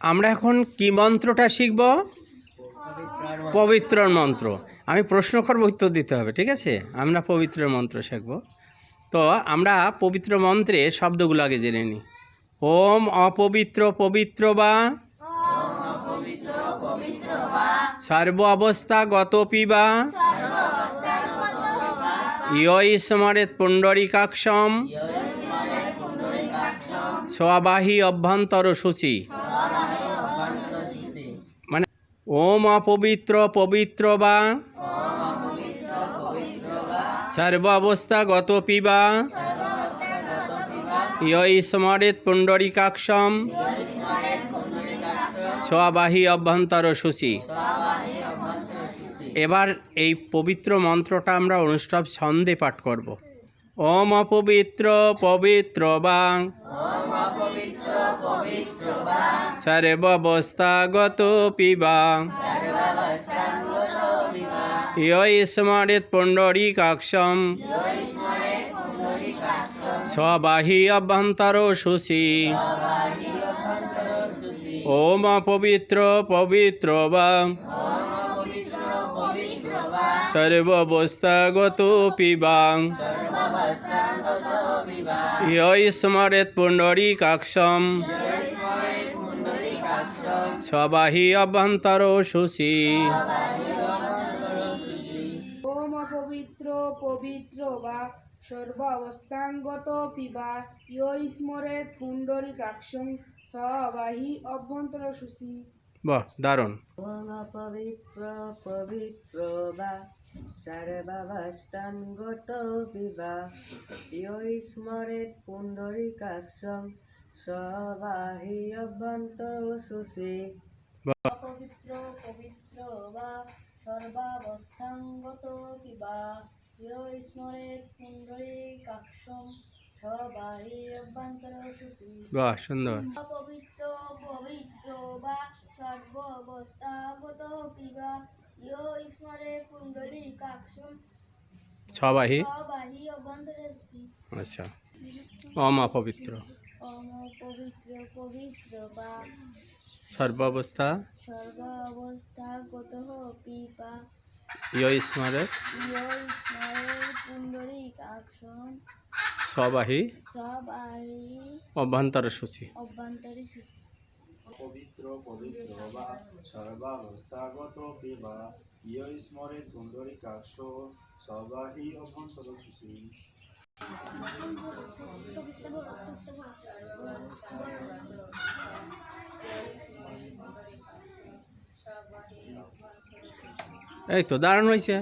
আমরা এখন কি মন্ত্রটা শিখব? পবিত্র মন্ত্র। আমি প্রশ্ন করব, উত্তর দিতে হবে, ঠিক আছে? আমরা পবিত্র মন্ত্র শিখব। তো আমরা পবিত্র মন্ত্রের শব্দগুলো আগে জেনে নিই। ওম অপবিত্র পবিত্র বা সর্ব অবস্থা গত পিবা ইয় স্মরেত পুণ্ডরিকাক্ষম স্ববাহী অভ্যন্তর সূচি। মানে ওম অপবিত্র পবিত্র বা সর্ব অবস্থা গত পিবা ইয় স্মরেত পুণ্ডরিকাক্ষম স্ববাহী অভ্যন্তর সূচি। এবার এই পবিত্র মন্ত্রটা আমরা অনুষ্ঠব ছন্দে পাঠ করব। ওম অপবিত্র পবিত্র বা সর্বাবস্থাগত পিবা ইয় স্মরেত পুণ্ডরিকাক্ষম স্ববাহী অভ্যন্তর সূচি। ওম অপবিত্র পবিত্র বা সর্বাবস্থাগত পিবা ইয় স্মরেত পুণ্ডরিকাক্ষম স্ববাহী অভ্যন্তর সূচি। ওম অপবিত্র পবিত্র বা সর্ব অবস্থাঙ্গত পিবা ইয় স্মরেত পুণ্ডরিকাক্ষম স্ববাহী অভ্যন্তর সূচি। বাহ, দারুণ। ওম অপবিত্র পবিত্র বা সর্বাবস্থাঙ্গত পিবা ইয় স্মরেত পুণ্ডরিকাক্ষম স্ববাহী অভ্যন্তর সূচি। অপবিত্র পবিত্র বা সর্বাবস্থাঙ্গত পিবা ইয় স্মরেত পুণ্ডরিকাক্ষম স্ববাহী অভ্যন্তর সূচি। বাহ, সুন্দর। অপবিত্র পবিত্র বা সর্বাবস্থাগত পিবা ইয় স্মরেত পুণ্ডরিকাক্ষম স্ববাহী। স্ববাহী অভ্যন্তর সূচি। আচ্ছা। ওম অপবিত্র ওম পবিত্র পবিত্র বা সর্বাবস্থা সর্বাবস্থাগত পিবা ইয় স্মরেত ইয় স্মরেত পুণ্ডরিকাক্ষম স্ববাহী স্ববাহী অভ্যন্তর সূচি। অভ্যন্তরী সূচি। পবিত্র পবিত্র বা সর্বাবস্থাগত পিবা ইয় স্মরেত পুণ্ডরিকাক্ষম স্ববাহী অভ্যন্তর সূচি। এই তো দারুণ হয়েছে।